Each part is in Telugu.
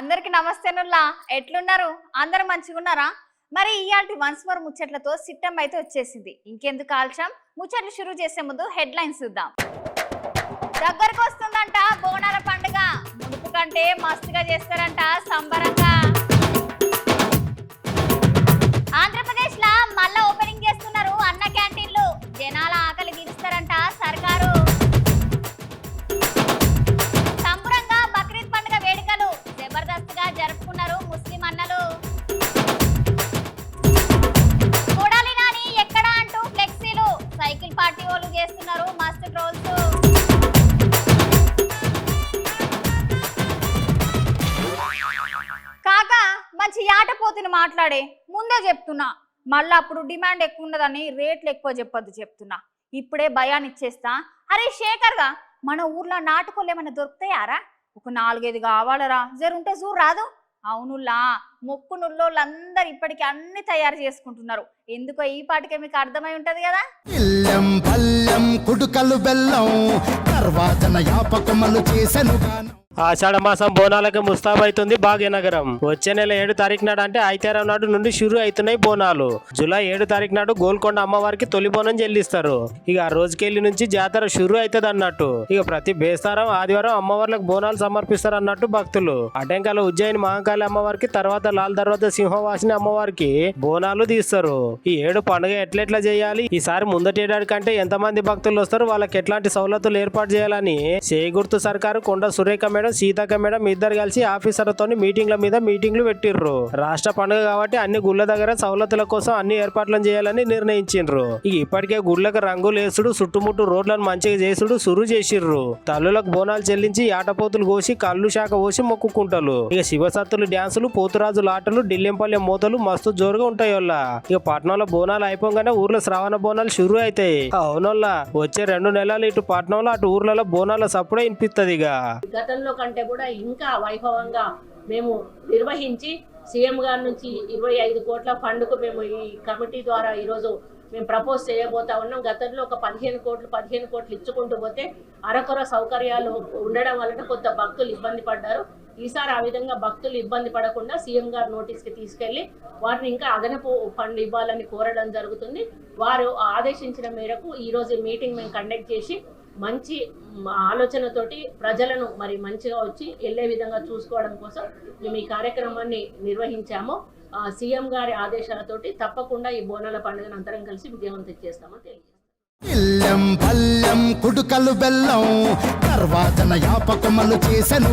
అందరికి నమస్తేనుల్లా ఎట్లున్నారు అందరూ మంచిగా ఉన్నారా మరి ఇయాల్టి వన్స్ మోర్ ముచ్చట్లతో సిట్టం అయితే వచ్చేసింది ఇంకెందుకు ఆల్చం ముచ్చట్లు షురూ చేసే ముందు హెడ్ లైన్స్ చూద్దాం దగ్గరకు వస్తుందంట బోనాల పండుగ మునుపు కంటే మస్తుగా చేస్తారంట సంబరంగా ఆంధ్రప్రదేశ్ లా మళ్ళా ఓపెనింగ్ చేస్తున్నారు అన్న క్యాంటీన్లు జనాల ఆకలి తీరుస్తారంట సర్కారు సంబరంగా బక్రీద్ పండుగ వేడుకలు జబర్దస్త్గా జరుపుకున్నారు ముస్లిం అన్నలు కొడాలి నాని ఎక్కడ అంటూ ఫ్లెక్సీలు సైకిల్ పార్టీ వాళ్ళు చేస్తున్నారు మస్తు ట్రోల్స్ కాక మంచి యాటపోతుని మాట్లాడే ముందే చెప్తున్నా మళ్ళీ అప్పుడు డిమాండ్ ఎక్కువ ఉన్నదని రేట్లు ఎక్కువ చెప్పొద్దు చెప్తున్నా ఇప్పుడే భయాన్ని ఇచ్చేస్తా అరే శేఖర్గా మన ఊర్లో నాటుకోలు ఏమైనా దొరుకుతాయారా ఒక 4-5 కావాలరా జరుంటే చూడు రాదు అవునులా మొక్కు నుల్లోళ్ళందరూ ఇప్పటికి అన్ని తయారు చేసుకుంటున్నారు ఎందుకో ఈ పాటికే మీకు అర్థమై ఉంటది కదా ఇల్లం పల్లెం కుడుకలు బెల్లం తర్వాతన యాపకమలు చేసెను ఆషాఢ మాసం బోనాలకు ముస్తాబైతుంది భాగ్యనగరం. వచ్చే నెల 7 తారీఖు నాడు అంటే ఐతారం నాడు నుండి షురు అవుతున్నాయి బోనాలు. జూలై 7 తారీఖు నాడు గోల్కొండ అమ్మవారికి తొలి బోనం చెల్లిస్తారు. ఇక ఆ రోజుకెళ్ళి నుంచి జాతర షురు అవుతుంది అన్నట్టు. ఇక ప్రతి బేస్తారం ఆదివారం అమ్మవార్లకు బోనాలు సమర్పిస్తారు అన్నట్టు భక్తులు. అటెంకాల ఉజ్జయిని మహాకాళి అమ్మవారికి తర్వాత లాల్ దర్వాజా సింహవాసిని అమ్మవారికి బోనాలు తీస్తారు. ఈ 7 పండుగ ఎట్లెట్లా చేయాలి, ఈసారి ముందటేడాది కంటే ఎంతమంది భక్తులు వస్తారు, వాళ్ళకి ఎట్లాంటి సౌలతులు ఏర్పాటు చేయాలని చేగుర్తు సర్కారు కొండ సురేఖ సీతక్క మేడం ఇద్దరు కలిసి ఆఫీసర్లతో మీటింగ్లు పెట్టిర్రు. రాష్ట్ర పండుగ కాబట్టి అన్ని గుళ్ళ దగ్గర సౌలతుల కోసం అన్ని ఏర్పాట్లను చేయాలని నిర్ణయించిండ్రు. ఇక ఇప్పటికే గుళ్ళకు రంగులు వేసుడు చుట్టుముట్టు రోడ్లను మంచిగా చేసుడు సురు చేసిర్రు. తల్లులకు బోనాలు చెల్లించి ఆటపోతులు కోసి కళ్ళు శాఖ పోసి మొక్కుకుంటారు. ఇక శివసత్తులు డ్యాన్సులు పోతురాజుల ఆటలు ఢిల్లెంపల్లె మూతలు మస్తు జోరుగా ఉంటాయి. ఇక పట్నంలో బోనాలు అయిపోగానే ఊర్లో శ్రావణ బోనాలు షురు అవుతాయి. అవునోళ్ళ వచ్చే 2 నెలలు ఇటు పట్నంలో అటు ఊర్లలో బోనాల సప్పుడే వినిపిస్తుంది. ఇక గతంలో కంటే కూడా ఇంకా వైభవంగా మేము నిర్వహించి సీఎం గారి నుంచి 25 కోట్ల ఫండ్కు మేము ఈ కమిటీ ద్వారా ఈరోజు మేము ప్రపోజ్ చేయబోతా ఉన్నాం. గతంలో ఒక 15 కోట్లు ఇచ్చుకుంటూ పోతే అరకొర సౌకర్యాలు ఉండడం వలన కొంత భక్తులు ఇబ్బంది పడ్డారు. ఈసారి ఆ విధంగా భక్తులు ఇబ్బంది పడకుండా సీఎం గారు నోటీస్కి తీసుకెళ్లి వారిని ఇంకా అదనపు ఫండ్ ఇవ్వాలని కోరడం జరుగుతుంది. వారు ఆదేశించిన మేరకు ఈరోజు మీటింగ్ మేము కండక్ట్ చేసి మంచి ఆలోచనతోటి ప్రజలను మరి మంచిగా వచ్చి వెళ్ళే విధంగా చూసుకోవడం కోసం మేము ఈ కార్యక్రమాన్ని నిర్వహించాము. సీఎం గారి ఆదేశాలతోటి తప్పకుండా ఈ బోనాల పండుగను అందరం కలిసి విజయవంతం చేస్తామని తెలియజేస్తాం. ఇల్లం పల్లెం కుడుకలు బెల్లం తర్వాతన యాపకమలు చేసెను.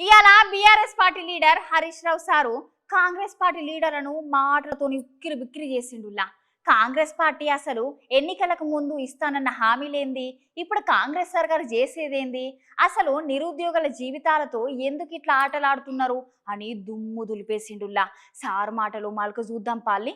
ఇవాళ BRS party leader Harish Rao sir Congress party లీడర్లను మాటలతో ఉక్కిరి బిక్కిరి చేసిండులా. కాంగ్రెస్ పార్టీ అసలు ఎన్నికలకు ముందు ఇస్తానన్న హామీలేంది, ఇప్పుడు కాంగ్రెస్ సర్కారు చేసేదేంది, అసలు నిరుద్యోగుల జీవితాలతో ఎందుకు ఇట్లా ఆటలాడుతున్నారు అని దుమ్ము దులిపేసిండుల్లా. సారు మాటలు మళ్ళీ చూద్దాం పాలి.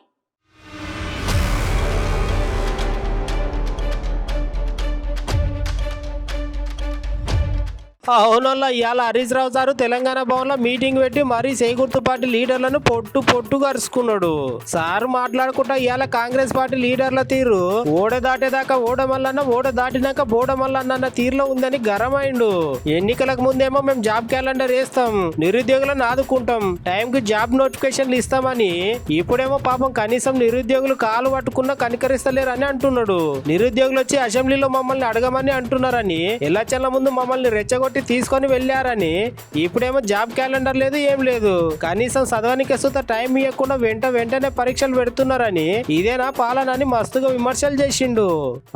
అవునల్లా ఇవాళ హరీష్ రావు సారు తెలంగాణ భవన్ లో మీటింగ్ పెట్టి మరీ చేగుర్తు పార్టీ లీడర్లను పొట్టు కరుచుకున్నాడు. సార్ మాట్లాడుకుంటా ఇవాళ కాంగ్రెస్ పార్టీ లీడర్ల తీరు ఓడ దాటేదాకా ఓడమల్లన్న ఓడ దాటినాక బోడమల్లన్న తీరులో ఉందని గరమైండు. ఎన్నికలకు ముందేమో మేము జాబ్ క్యాలెండర్ వేస్తాం, నిరుద్యోగులను ఆదుకుంటాం, టైంకి జాబ్ నోటిఫికేషన్లు ఇస్తామని, ఇప్పుడేమో పాపం కనీసం నిరుద్యోగులు కాలు పట్టుకున్నా కనికరిస్తలేరని అంటున్నాడు. నిరుద్యోగులు వచ్చి అసెంబ్లీలో మమ్మల్ని అడగమని అంటున్నారని, ఎలక్షన్ల ముందు మమ్మల్ని రెచ్చగొట్టి తీసుకొని వెళ్ళారని, ఇప్పుడేమో జాబ్ క్యాలెండర్ లేదు ఏం లేదు, కనీసం చదవనికి సుత టైం ఇవ్వకుండా వెంటనే పరీక్షలు పెడుతున్నారని, ఇదేనా పాలన అని మస్తుగా విమర్శలు చేసిండు.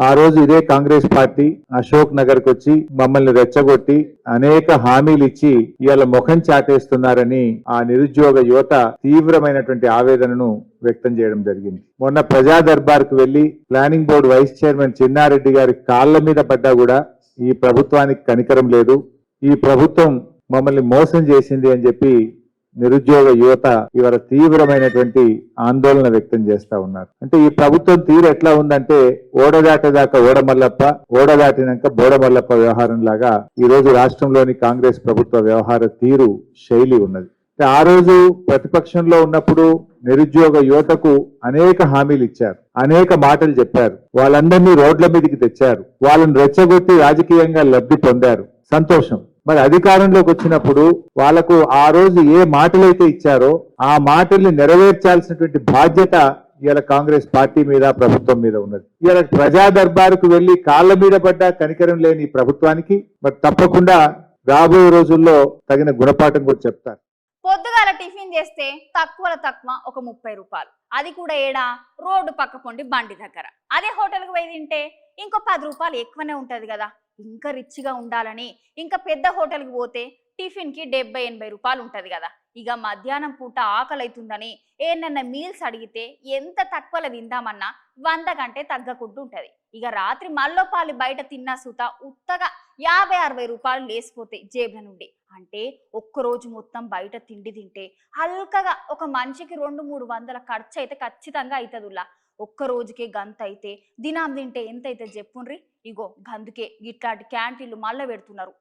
ఆ రోజు ఇదే కాంగ్రెస్ పార్టీ అశోక్ నగర్ కు వచ్చి మమ్మల్ని రెచ్చగొట్టి అనేక హామీలు ఇచ్చి ఇవాళ ముఖం చాటేస్తున్నారని ఆ నిరుద్యోగ యువత తీవ్రమైనటువంటి ఆవేదనను వ్యక్తం చేయడం జరిగింది. మొన్న ప్రజా దర్బార్ కు వెళ్లి planning board vice chairman Chinnareddy గారి కాళ్ల మీద పడ్డా కూడా ఈ ప్రభుత్వానికి కనికరం లేదు, ఈ ప్రభుత్వం మమ్మల్ని మోసం చేసింది అని చెప్పి నిరుద్యోగ యువత ఇవాళ తీవ్రమైనటువంటి ఆందోళన వ్యక్తం చేస్తా ఉన్నారు. అంటే ఈ ప్రభుత్వం తీరు ఎట్లా ఉందంటే ఓడదాటేదాకా ఓడమల్లప్ప, ఓడదాటినాక బోడమల్లప్ప వ్యవహారం లాగా ఈ రోజు రాష్ట్రంలోని కాంగ్రెస్ ప్రభుత్వ వ్యవహార తీరు శైలి ఉన్నది. ఆ రోజు ప్రతిపక్షంలో ఉన్నప్పుడు నిరుద్యోగ యువతకు అనేక హామీలు ఇచ్చారు, అనేక మాటలు చెప్పారు, వాళ్ళందరినీ రోడ్ల మీదకి తెచ్చారు, వాళ్ళని రెచ్చగొట్టి రాజకీయంగా లబ్ధి పొందారు. సంతోషం. మరి అధికారంలోకి వచ్చినప్పుడు వాళ్లకు ఆ రోజు ఏ మాటలైతే ఇచ్చారో ఆ మాటల్ని నెరవేర్చాల్సినటువంటి బాధ్యత ఇవాళ కాంగ్రెస్ పార్టీ మీద ప్రభుత్వం మీద ఉన్నది. ఇవాళ ప్రజా దర్బారుకు వెళ్లి కాళ్ళ మీద పడ్డ కనికరం లేని ఈ ప్రభుత్వానికి మరి తప్పకుండా రాబోయే రోజుల్లో తగిన గుణపాఠం కూడా చెప్తారు. పొద్దుగాల టిఫిన్ చేస్తే తక్కువ ఒక 30 రూపాయలు, అది కూడా ఏడా రోడ్డు పక్క పొండి బండి దగ్గర. అదే హోటల్కి పోయి తింటే ఇంకో 10 రూపాయలు ఎక్కువనే ఉంటది కదా. ఇంకా రిచ్గా ఉండాలని ఇంకా పెద్ద హోటల్కి పోతే టిఫిన్కి 70-80 రూపాయలు ఉంటది కదా. ఇక మధ్యాహ్నం పూట ఆకలి అవుతుందని ఏమన్నా మీల్స్ అడిగితే ఎంత తక్కువలో తిందామన్నా 100 కంటే తగ్గకుండా ఉంటది. ఇక రాత్రి మల్లోపాలి బయట తిన్నా సుత ఉత్తగా 50-60 రూపాయలు లేసిపోతాయి జేబుల నుండి. అంటే ఒక్కరోజు మొత్తం బయట తిండి తింటే హల్కగా ఒక మనిషికి 200-300 వందల ఖర్చు అయితే ఖచ్చితంగా అవుతుందిలా. ఒక్క రోజుకే గంత అయితే దినాం తింటే ఎంత అయితే చెప్పుండ్రి. ఇగో గందుకే ఇట్లాంటి క్యాంటీన్లు మళ్ళీ పెడుతున్నారు.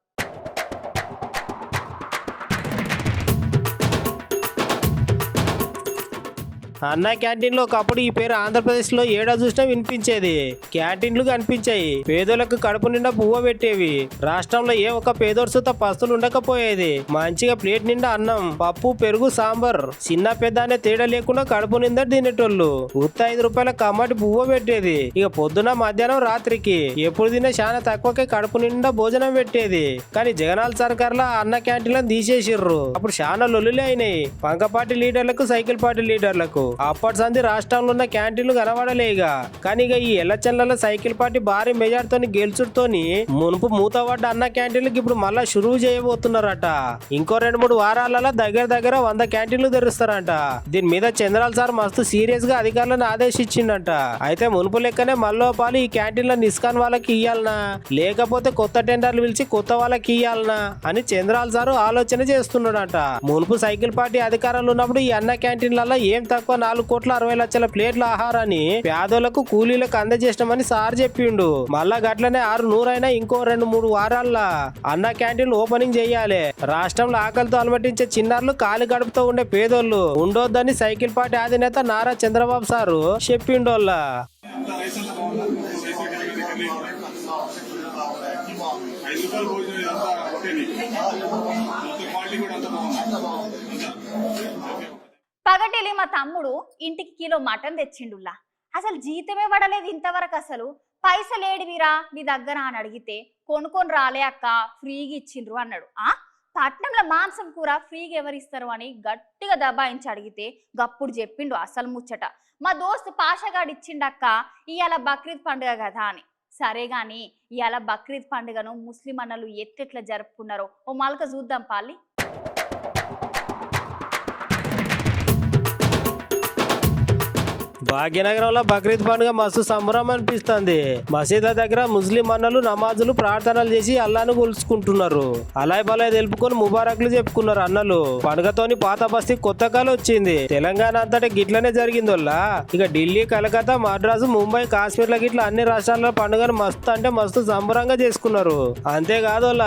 అన్న క్యాంటీన్లో ఒకప్పుడు ఈ పేరు ఆంధ్రప్రదేశ్లో ఏడా చూసినా వినిపించేది. క్యాంటీన్లు కనిపించాయి, పేదోళ్లకు కడుపు నిండా బువ్వ పెట్టేవి. రాష్ట్రంలో ఏ ఒక్క పేదోడు సుత పస్తులు ఉండకపోయేది. మంచిగా ప్లేట్ నిండా అన్నం, పప్పు, పెరుగు, సాంబార్, చిన్న పెద్ద అనే తేడా లేకుండా కడుపు నిండా తినేటోళ్ళు. ఉత్త 5 రూపాయల కమ్మటి బువ్వ పెట్టేది. ఇక పొద్దున, మధ్యాహ్నం, రాత్రికి ఎప్పుడు తినే చాలా తక్కువకే కడుపు నిండా భోజనం పెట్టేది. కానీ జగనాల సర్కార్లో అన్న క్యాంటీన్లను తీసేసిర్రు. అప్పుడు చాలా లొల్లులే అయినాయి, పంక పార్టీ లీడర్లకు, సైకిల్ పార్టీ లీడర్లకు. అప్పటి సంది రాష్ట్రంలో ఉన్న క్యాంటీన్లు కనబడలేగా. కానీ ఇక ఈ ఎలక్షన్లలో సైకిల్ పార్టీ భారీ మెజార్టీతో గెలుచుతోని మునుపు మూతపడ్డ అన్న క్యాంటీన్లకు ఇప్పుడు మళ్ళా షురువు చేయబోతున్నారట. ఇంకో 2-3 వారాలలో దగ్గర 100 క్యాంటీన్లు తెరుస్తారంట. దీని మీద చంద్రాల సార్ మస్తు సీరియస్ గా అధికారులను ఆదేశించిండట. అయితే మునుపు లెక్కనే మల్లోపాలు ఈ క్యాంటీన్ల నిస్కాన్ వాళ్ళకి ఇయ్యాలనా, లేకపోతే కొత్త టెండర్లు పిలిచి కొత్త వాళ్ళకి ఇయ్యాలనా అని చంద్రాల సారు ఆలోచన చేస్తున్నాడట. మునుపు సైకిల్ పార్టీ అధికారంలో ఉన్నప్పుడు ఈ అన్న క్యాంటీన్లలో ఏం తక్కువ 4,60,00,000 ప్లేట్ల ఆహారాన్ని పేదోళ్లకు, కూలీలకు అందజేసినామని సార్ చెప్పిండు. మళ్ళా గట్లనే 600 అయినా ఇంకో 2-3 వారాల్లో అన్న క్యాంటీన్ ఓపెనింగ్ చేయాలి. రాష్ట్రంలో ఆకలితో అలమటించే చిన్నారులు, కాలి గడుపుతో ఉండే పేదోళ్లు ఉండొద్దని సైకిల్ పార్టీ అధినేత నారా చంద్రబాబు సారు చెప్పిండోళ్ళ. పగటిలి మా తమ్ముడు ఇంటికి కిలో మటన్ తెచ్చిండుల్లా. అసలు జీతమే పడలేదు ఇంతవరకు. అసలు పైసలు ఏడివిరా మీ దగ్గర అని అడిగితే కొనుక్కొని రాలే అక్క, ఫ్రీగా ఇచ్చిండ్రు అన్నాడు. పట్నంలో మాంసం కూర ఫ్రీగా ఎవరిస్తారు అని గట్టిగా దబాయించి అడిగితే గప్పుడు చెప్పిండు అసలు ముచ్చట. మా దోస్తు పాషగాడు ఇచ్చిండక్క, ఇవాళ బక్రీద్ పండుగ కదా అని. సరే గాని ఇవాళ బక్రీద్ పండుగను ముస్లిం అన్నలు ఎట్లెట్లా జరుపుకున్నారో ఓ మలక చూద్దాం పాలి. భాగ్యనగరంలో బక్రీద్ పండుగ మస్తు సంబరం అనిపిస్తుంది. మసీదా దగ్గర ముస్లిం అన్నలు నమాజులు, ప్రార్థనలు చేసి అల్లాను కొలుసుకుంటున్నారు. అలాయ్ బలాయ్ తెలుపుకొని ముబారక్లు చెప్పుకున్నారు అన్నలు. పండుగతోని పాత బస్తీ కొత్త కాలం వచ్చింది. తెలంగాణ అంతటా గిట్లనే జరిగిందోళ్ళ. ఇక ఢిల్లీ, కలకత్తా, మద్రాసు, ముంబై, కాశ్మీర్ల గిట్ల అన్ని రాష్ట్రాల పండుగను మస్తు అంటే మస్తు సంబరంగా చేసుకున్నారు. అంతేకాదోళ్ళ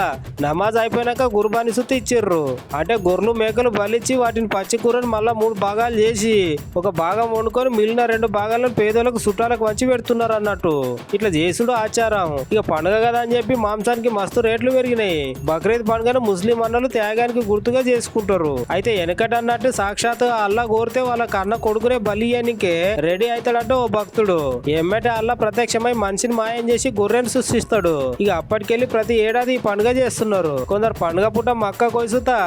నమాజ్ అయిపోయినాక గుర్బాని సుత్తి ఇచ్చిర్రు. అంటే గొర్రెలు, మేకలు బలిచ్చి వాటిని పచ్చి కూరని మళ్ళా 3 భాగాలు చేసి ఒక భాగం వండుకొని మిగిలిన 2 భాగాలను పేదలకు, చుట్టాలకు వంచి పెడుతున్నారు అన్నట్టు. ఇట్లా చేసుడు ఆచారం. ఇక పండుగ కదా అని చెప్పి మాంసానికి మస్తు రేట్లు పెరిగినాయి. బక్రీద్ పండుగను ముస్లిం అన్నలు త్యాగానికి గుర్తుగా చేసుకుంటారు. అయితే వెనకట అన్నట్టు సాక్షాత్ అల్లా కోరితే వాళ్ళ కన్న కొడుకునే బలియానికే రెడీ అవుతాడంటే ఓ భక్తుడు. ఎమ్మటే అల్లా ప్రత్యక్షమై మనిషిని మాయం చేసి గొర్రెను సృష్టిస్తాడు. ఇక అప్పటికెళ్ళి ప్రతి ఏడాది ఈ పండుగ చేస్తున్నారు. కొందరు పండుగ పూట మక్క కొలుసుతా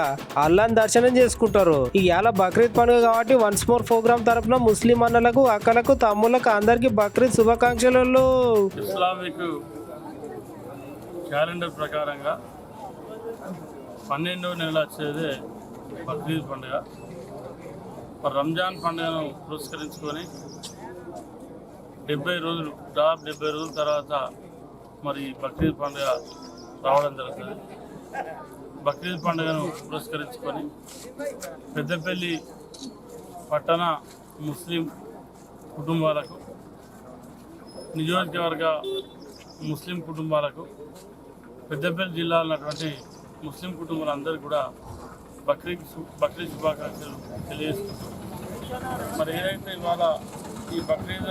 అల్లాని దర్శనం చేసుకుంటారు. ఇవాళ బక్రీద్ పండుగ కాబట్టి వన్స్ మోర్ ప్రోగ్రామ్ తరపున ముస్లిం అన్నలకు, అక్కలకు, తమ్ములకు అందరికి బక్రీద్ శుభాకాంక్షలు. ఇస్లామిక్ క్యాలెండర్ ప్రకారంగా 12వ నెల వచ్చేదే బక్రీద్ పండుగ. రంజాన్ పండుగను పురస్కరించుకొని 70 రోజులు, దాదాపు 70 రోజుల తర్వాత మరి బక్రీద్ పండుగ రావడం జరుగుతుంది. బక్రీద్ పండుగను పురస్కరించుకొని పెద్దపల్లి పట్టణ ముస్లిం కుటుంబాలకు, నియోజకవర్గ ముస్లిం కుటుంబాలకు, పెద్దపల్లి జిల్లాలో ఉన్నటువంటి ముస్లిం కుటుంబాలందరూ కూడా బక్రీద్ శుభాకాంక్షలు తెలియజేసుకుంటారు. మరి ఏదైతే ఇవాళ ఈ బక్రీద్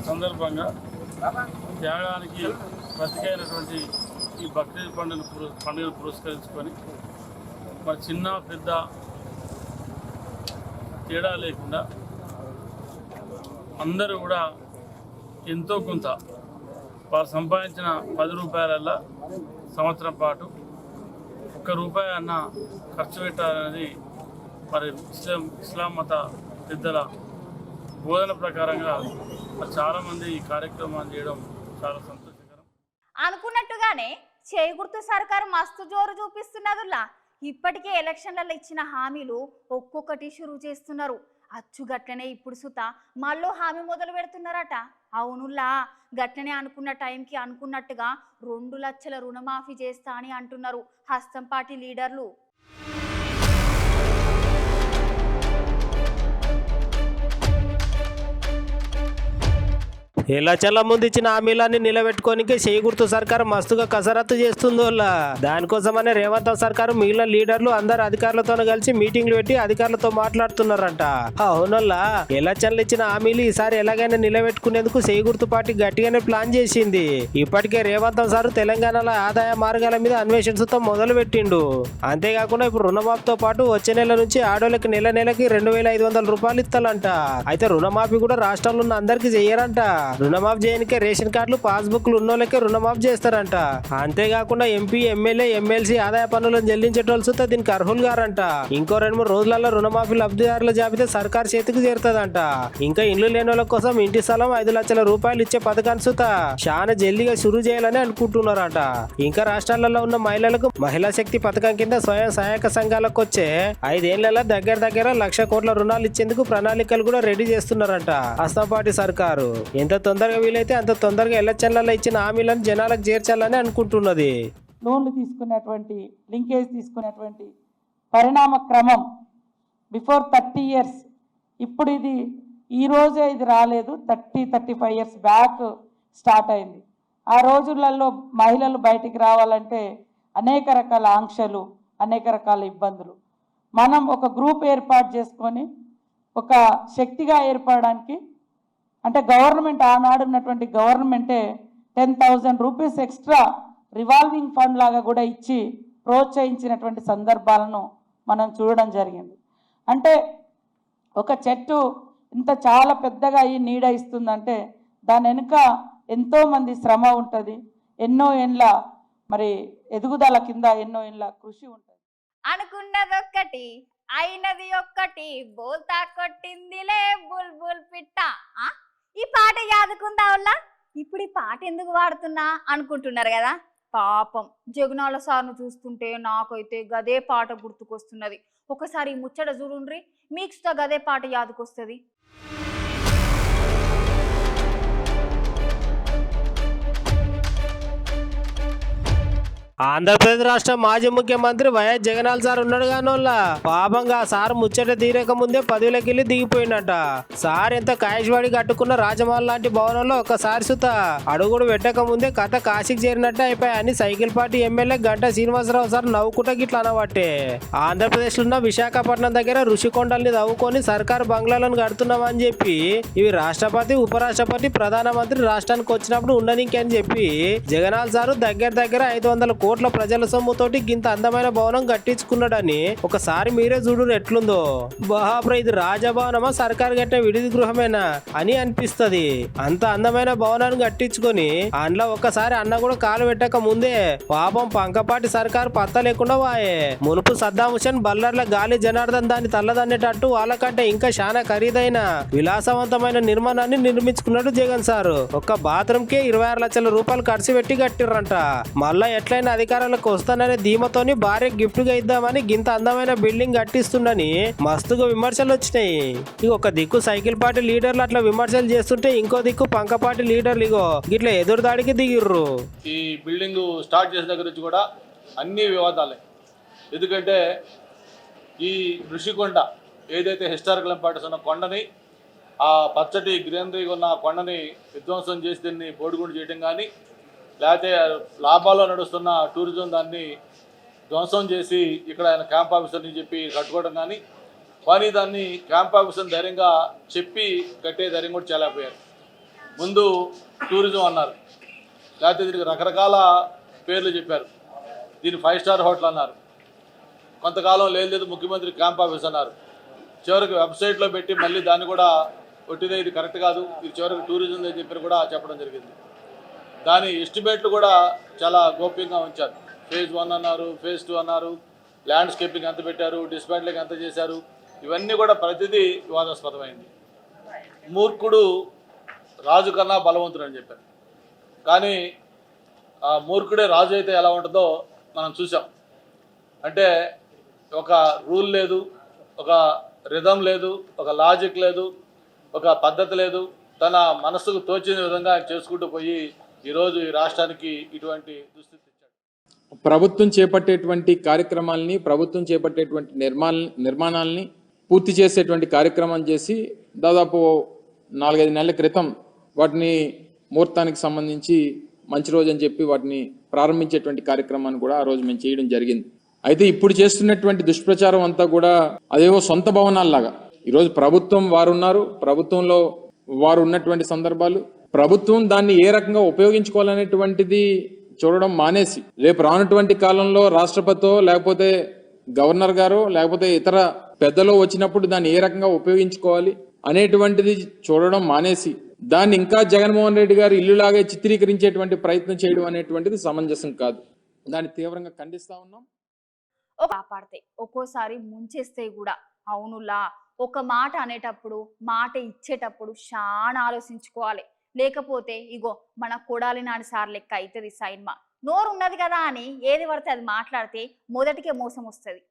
సందర్భంగా త్యాగానికి ప్రతికైనటువంటి ఈ బక్రీద్ పండుగను పురస్కరించుకొని మరి చిన్న పెద్ద తేడా లేకుండా అందరూ కూడా ఎంతో కొంత వారు సంపాదించిన 10 రూపాయలల్లో సంవత్సరం పాటు 1 రూపాయి అన్న ఖర్చు పెట్టాలనేది మరి ఇస్లాం మత పెద్దల బోధన ప్రకారంగా మరి చాలామంది ఈ కార్యక్రమాన్ని చేయడం చాలా సంతోషకరం. అనుకున్నట్టుగానే చేగుర్తు సర్కారు మస్తు జోరు చూపిస్తున్నదిలా. ఇప్పటికే ఎలక్షన్లలో ఇచ్చిన హామీలు ఒక్కొక్కటి షురూ చేస్తున్నారు. అచ్చుగట్లనే ఇప్పుడు సుత మళ్ళీ హామీ మొదలు పెడుతున్నారట. అవునులా, గట్లనే అనుకున్న టైంకి అనుకున్నట్టుగా 2 లక్షల రుణమాఫీ చేస్తా అని అంటున్నారు హస్తం పార్టీ లీడర్లు. ఎలక్షన్ల ముందు ఇచ్చిన హామీలన్నీ నిలబెట్టుకోనికే చేగుర్తు సర్కారు మస్తుగా కసరత్తు చేస్తుందోలా. దానికోసమనే రేవంత్ సర్కారు మిగిలిన లీడర్లు అందరు అధికారులతో కలిసి మీటింగ్లు పెట్టి అధికారులతో మాట్లాడుతున్నారంట. అవునల్లా, ఎలక్షన్లు ఇచ్చిన హామీలు ఈసారి ఎలాగైనా నిలబెట్టుకునేందుకు చేగుర్తు పార్టీ గట్టిగానే ప్లాన్ చేసింది. ఇప్పటికే రేవంత్ సార్ తెలంగాణలో ఆదాయ మార్గాల మీద అన్వేషణతో మొదలు పెట్టిండు. అంతేకాకుండా ఇప్పుడు రుణమాఫీతో పాటు వచ్చే నెల నుంచి ఆడోళ్ళకి నెలకి 2500 రూపాయలు ఇస్తారంట. అయితే రుణమాఫీ కూడా రాష్ట్రంలో ఉన్న అందరికి చెయ్యరంట. రుణమాఫీ చేయనికే రేషన్ కార్డులు పాస్బుక్లు ఉన్నోళ్ళకే రుణమాఫీ చేస్తారంట. అంతేకాకుండా ఎంపీ ఎమ్మెల్యే ఎమ్మెల్సీ ఆదాయ పన్నులను చెల్లించేటోళ్ళు సుతా దీనికి అర్హులు గారంట. ఇంకో 2-3 రోజులలో రుణమాఫీ లబ్ధిదారుల జాబితా సర్కార్ చేతికి చేరుతుందంట. ఇంకా ఇండ్లు లేని వాళ్ళ కోసం ఇంటి స్థలం 5 లక్షల రూపాయలు ఇచ్చే పథకాన్ని సుతా చాలా జల్దిగా షురూ చేయాలని అనుకుంటున్నారట. ఇంకా రాష్ట్రాలలో ఉన్న మహిళలకు మహిళా శక్తి పథకం కింద స్వయం సహాయక సంఘాలకు వచ్చే 5 ఏళ్లలో దగ్గర 1,00,000 కోట్ల రుణాలు ఇచ్చేందుకు ప్రణాళికలు కూడా రెడీ చేస్తున్నారంట హస్తం పార్టీ సర్కారు. ఎంత తొందరగా వీలైతే అంత తొందరగా ఎలక్షన్లలో ఇచ్చిన హామీలను జనాలకు చేర్చాలని అనుకుంటున్నది. లోన్లు తీసుకునేటువంటి లింకేజ్ తీసుకునేటువంటి పరిణామ క్రమం బిఫోర్ 30 years, ఇప్పుడు ఇది ఈ రోజే ఇది రాలేదు, 30-35 years బ్యాక్ స్టార్ట్ అయింది. ఆ రోజులలో మహిళలు బయటికి రావాలంటే అనేక రకాల ఆంక్షలు, అనేక రకాల ఇబ్బందులు. మనం ఒక గ్రూప్ ఏర్పాటు చేసుకొని ఒక శక్తిగా ఏర్పడడానికి, అంటే గవర్నమెంట్ ఆనాడు ఉన్నటువంటి గవర్నమెంటే 10,000 రూపీస్ ఎక్స్ట్రా రివాల్వింగ్ ఫండ్ లాగా కూడా ఇచ్చి ప్రోత్సహించినటువంటి సందర్భాలను మనం చూడడం జరిగింది. అంటే ఒక చెట్టు ఇంత చాలా పెద్దగా ఈ నీడ ఇస్తుందంటే దాని వెనుక ఎంతోమంది శ్రమ ఉంటుంది, ఎన్నో ఏండ్ల మరి ఎదుగుదల కింద ఎన్నో ఏండ్ల కృషి ఉంటుంది. అనుకున్నదొక్కటి అయినది ఒక్కటి, బోల్తా కొట్టిందిలే బుల్బుల్ పిట్ట. ఈ పాట యాదుకుందా వాళ్ళ? ఇప్పుడు ఈ పాట ఎందుకు వాడుతున్నా అనుకుంటున్నారు కదా. పాపం జగనాల సార్ను చూస్తుంటే నాకైతే గదే పాట గుర్తుకొస్తున్నది. ఒకసారి ముచ్చట చూడుండ్రి, మీకు గదే పాట యాదుకొస్తుంది. ఆంధ్రప్రదేశ్ రాష్ట్ర మాజీ ముఖ్యమంత్రి వైఎస్ జగనాల్ సార్ ఉన్నాడు కానోళ్ళ. పాపంగా సార్ ముచ్చట తీరక ముందే పదవిలోకి వెళ్ళి దిగిపోయినట. సార్ ఎంత కాయశ్వాడి కట్టుకున్న రాజమహల్ లాంటి భవనంలో ఒకసారి సుత అడుగుడు పెట్టక ముందే కథ కాశీకి చేరినట్టు అయిపోయాయని cycle party MLA Ganta Srinivasarao sir నవ్వుకుంటా గిట్లా అనబట్టే. ఆంధ్రప్రదేశ్ లో ఉన్న విశాఖపట్నం దగ్గర ఋషికొండల్ని తవ్వుకొని సర్కారు బంగ్లాలను కడుతున్నామని చెప్పి ఇవి రాష్ట్రపతి, ఉపరాష్ట్రపతి, ప్రధానమంత్రి రాష్ట్రానికి వచ్చినప్పుడు ఉండనీకి అని చెప్పి జగనాల్ సారు దగ్గర 500 కోట్ల ప్రజల సొమ్ముతోటి గింత అందమైన భవనం కట్టించుకున్నాడని ఒకసారి మీరే చూడు ఎట్లుందో. బాప్రా, ఇది రాజభవనమా సర్కారు కట్టిన విడిది గృహమేనా అని అనిపిస్తది. అంత అందమైన భవనాన్ని కట్టించుకొని అందులో ఒక్కసారి అన్న కూడా కాలు పెట్టక ముందే పాపం పంకపాటి సర్కారు పత్త లేకుండా వాయే. మునుపు సద్దాం హుసేన్ బల్లర్ల గాలి జనార్దన్ దాన్ని తల్లదన్నేటట్టు వాళ్ళకంటే ఇంకా చాలా ఖరీదైన విలాసవంతమైన నిర్మాణాన్ని నిర్మించుకున్నాడు జగన్ సారు. ఒక్క బాత్రూమ్ కే 26 లక్షల రూపాయలు ఖర్చు పెట్టి కట్టిర్రంట. మళ్ళా ఎట్లయినా అధికారాలకు వస్తాననే ధీమతోని భార్య గిఫ్ట్ గా ఇద్దామని గింత అందమైన బిల్డింగ్ కట్టిస్తుండని మస్తుగా విమర్శలు వచ్చినాయి. ఇక ఒక దిక్కు సైకిల్ పార్టీ లీడర్లు అట్లా విమర్శలు చేస్తుంటే ఇంకో దిక్కు పంకపాటి లీడర్లు ఇగో ఇట్లా ఎదురుదాడికి దిగిర్రు. ఈ బిల్డింగ్ స్టార్ట్ చేసిన దగ్గర నుంచి కూడా అన్ని వివాదాలే. ఎందుకంటే ఈ ఋషికొండ ఏదైతే హిస్టారికల్ ఇంపార్టెన్స్ ఉన్న కొండని, ఆ పచ్చటి గ్రీనరీగా ఉన్న కొండని విధ్వంసం చేసి దీన్ని బోడిగుండు చేయడం కానీ, లేకపోతే లాభాల్లో నడుస్తున్న టూరిజం దాన్ని ధ్వంసం చేసి ఇక్కడ ఆయన క్యాంప్ ఆఫీసర్ని చెప్పి కట్టుకోవడం కానీ దాన్ని క్యాంప్ ఆఫీసర్ని ధైర్యంగా చెప్పి కట్టే ధైర్యం కూడా చేయలేకపోయారు. ముందు టూరిజం అన్నారు, లేకపోతే దీనికి రకరకాల పేర్లు చెప్పారు. దీన్ని 5 స్టార్ హోటల్ అన్నారు. కొంతకాలం లేదు ముఖ్యమంత్రి క్యాంప్ ఆఫీస్ అన్నారు. చివరికి వెబ్సైట్లో పెట్టి మళ్ళీ దాన్ని కూడా ఒట్టిదే ఇది కరెక్ట్ కాదు, ఇది చివరికి టూరిజం అని చెప్పి కూడా చెప్పడం జరిగింది. దాని ఎస్టిమేట్లు కూడా చాలా గోప్యంగా ఉంచారు. ఫేజ్ 1 అన్నారు, ఫేజ్ 2 అన్నారు, ల్యాండ్స్కేపింగ్ ఎంత పెట్టారు, డిస్మాంట్లింగ్ ఎంత చేశారు, ఇవన్నీ కూడా ప్రతిదీ వివాదాస్పదమైంది. మూర్ఖుడు రాజు కన్నా బలవంతుడు అని చెప్పారు. కానీ ఆ మూర్ఖుడే రాజు అయితే ఎలా ఉంటుందో మనం చూసాం. అంటే ఒక రూల్ లేదు, ఒక రిథం లేదు, ఒక లాజిక్ లేదు, ఒక పద్ధతి లేదు. తన మనసుకు తోచిన విధంగా ఆయన చేసుకుంటూ పోయి ఈరోజు ఈ రాష్ట్రానికి ఇటువంటి దుస్థితి ఇచ్చాడు. ప్రభుత్వం చేపట్టేటువంటి కార్యక్రమాలని, ప్రభుత్వం చేపట్టేటువంటి నిర్మాణాలని పూర్తి చేసేటువంటి కార్యక్రమం చేసి దాదాపు 4-5 నెలల క్రితం వాటిని ముహూర్తానికి సంబంధించి మంచి రోజు అని చెప్పి వాటిని ప్రారంభించేటువంటి కార్యక్రమాన్ని కూడా ఆ రోజు మేము చేయడం జరిగింది. అయితే ఇప్పుడు చేస్తున్నటువంటి దుష్ప్రచారం అంతా కూడా అదేవో సొంత భవనాల్లాగా, ఈరోజు ప్రభుత్వం వారు ఉన్నారు, ప్రభుత్వంలో వారు ఉన్నటువంటి సందర్భాలు, ప్రభుత్వం దాన్ని ఏ రకంగా ఉపయోగించుకోవాలనేటువంటిది చూడడం మానేసి రేపు రానటువంటి కాలంలో రాష్ట్రపతితో లేకపోతే గవర్నర్ గారో లేకపోతే ఇతర పెద్దలో వచ్చినప్పుడు దాన్ని ఏ రకంగా ఉపయోగించుకోవాలి అనేటువంటిది చూడడం మానేసి దాన్ని ఇంకా జగన్మోహన్ రెడ్డి గారు ఇల్లులాగే చిత్రీకరించేటువంటి ప్రయత్నం చేయడం అనేటువంటిది సమంజసం కాదు. దాన్ని తీవ్రంగా ఖండిస్తా ఉన్నాం. కాపాడితే ఒక్కోసారి ముంచేస్తే కూడా అవునులా ఒక మాట అనేటప్పుడు, మాట ఇచ్చేటప్పుడు చాలా ఆలోచించుకోవాలి. లేకపోతే ఇగో మన కొడాలి నాని సార్ లెక్క అవుతుంది సైన్మా. నోరు ఉన్నది కదా అని ఏది పడితే అది మాట్లాడితే మొదటికే మోసం వస్తుంది.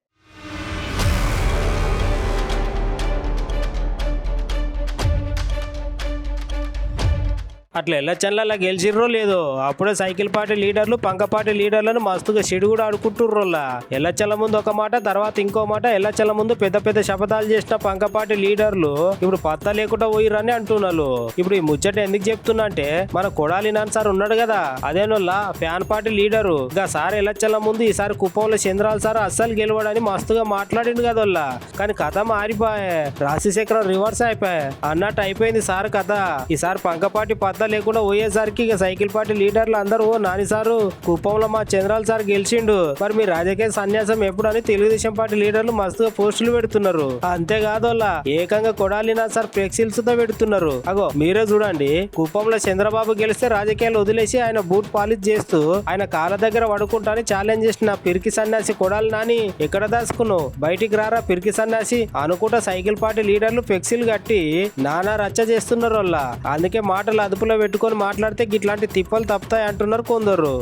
అట్లా ఎల్లచల్లా గెలిచిర్రో లేదో అప్పుడే సైకిల్ పార్టీ లీడర్లు పంక పార్టీ లీడర్లను మస్తుగా చెడు కూడా ఆడుకుంటుర్రోలా. ఎల్లచల్ల ముందు ఒక మాట, తర్వాత ఇంకో మాట. ఎల్లచల్ల ముందు పెద్ద పెద్ద శపథాలు చేసిన పంక పార్టీ లీడర్లు ఇప్పుడు పత్తా లేకుండా పోయిరని అంటున్నారు. ఇప్పుడు ఈ ముచ్చట ఎందుకు చెప్తున్నా అంటే మన కొడాలి నాని సార్ ఉన్నాడు కదా, అదేనోళ్ళ ఫ్యాన్ పార్టీ లీడరు. ఇంకా సార్ ఎల్లచల్ల ముందు ఈసారి కుప్పంలో చంద్రాల సార్ అస్సలు గెలవడని మస్తుగా మాట్లాడిండు కదోళ్ళ. కానీ కథ మారిపోయే, రాశి చక్రం రివర్స్ అయిపోయా అన్నట్టు అయిపోయింది సార్ కథ. ఈసారి పంక పార్టీ పత్తా లేకుండా పోయేసరికి ఇక సైకిల్ పార్టీ లీడర్లు అందరూ నాని సారు కుప్పంలో మా చంద్రాల సార్ గెలిచిండు, మరి మీ రాజకీయ సన్యాసం ఎప్పుడని తెలుగుదేశం పార్టీ లీడర్లు మస్తుగా పోస్టులు పెడుతున్నారు. అంతేకాదు వాళ్ళ ఏకంగా కొడాలి నాని సార్ ఫ్లెక్సీలు సుతా పెడుతున్నారు. అగో మీరే చూడండి, కుప్పంలో చంద్రబాబు గెలిస్తే రాజకీయాలు వదిలేసి ఆయన బూట్ పాలిష్ చేస్తూ ఆయన కాళ్ళ దగ్గర పడుకుంటాని ఛాలెంజ్ చేసిన పిరికి సన్యాసి కొడాలి నాని ఎక్కడ దాచుకున్నావు, బయటికి రారా పిరికి సన్యాసి అనుకుంటా సైకిల్ పార్టీ లీడర్లు ఫ్లెక్సీలు కట్టి నానా రచ్చ చేస్తున్నారు వాళ్ళ. అందుకే మాటలు అదుపులో పెట్టుకొని మాట్లాడితే ఇట్లాంటి తిప్పలు తప్పుతాయి అంటున్నారు కొందరు.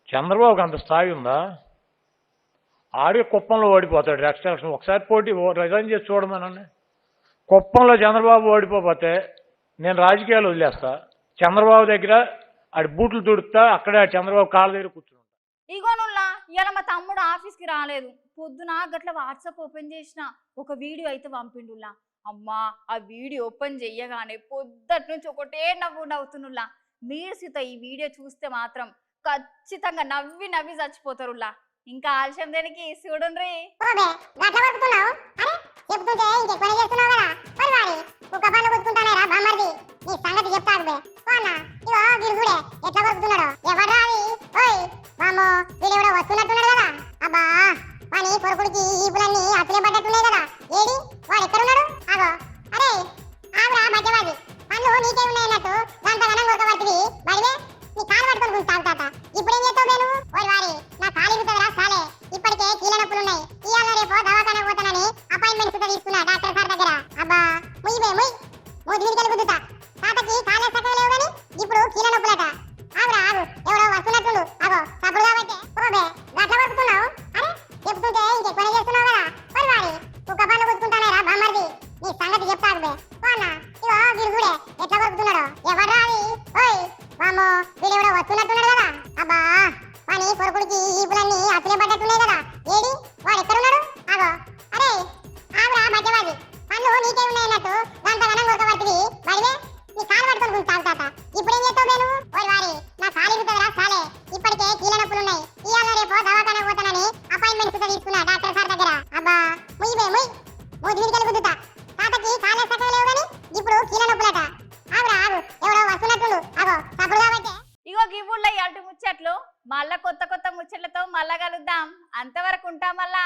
చంద్రబాబుకి అంత స్థాయి ఉందా? ఆడే కుప్పంలో ఓడిపోతాడు నెక్స్ట్ ఎలక్షన్. ఒకసారి పోటీ రిజైన్ చేసి చూడమనండి. కుప్పంలో చంద్రబాబు ఓడిపోతే నేను రాజకీయాలు వదిలేస్తా. చంద్రబాబు దగ్గర ఆడి బూట్లు తుడుతా, అక్కడే చంద్రబాబు కాళ్ళ దగ్గర కూర్చుంటా. ఇగోనుల్లా ఇవాళ మా తమ్ముడు ఆఫీస్కి రాలేదు. పొద్దున గట్ల వాట్సాప్ ఓపెన్ చేసిన ఒక వీడియో అయితే పంపిండుల్లా. అమ్మా ఆ వీడియో ఓపెన్ చెయ్యగానే పొద్దుటి నుంచి ఒకటే నవ్వుతునుల్లా. మీరు సీత ఈ వీడియో చూస్తే మాత్రం ఖచ్చితంగా నవ్వి నవ్వి చచ్చిపోతారుల్లా. ఇంకా ఆలస్యం దేనికి చూడండి. అపాయింట్మెంట్ తీసుకున్నా డాక్టర్ సార్ దగ్గర. అబ్బా దివిడికెళ్ళి గుద్దుతా తాతకి కాళ్ళ సక్కగా లేవు కానీ ఇప్పుడు కీళ్ళ నొప్పులట ఆగురా ఆగు ఎవడో వస్తున్నట్టుండు అగో తప్పుడు కాబట్టి ఇగో గివ్వుల్లో అటు ముచ్చట్లు మళ్ళా కొత్త కొత్త ముచ్చట్లతో మళ్ళా కలుద్దాం అంతవరకు ఉంటాం మళ్ళా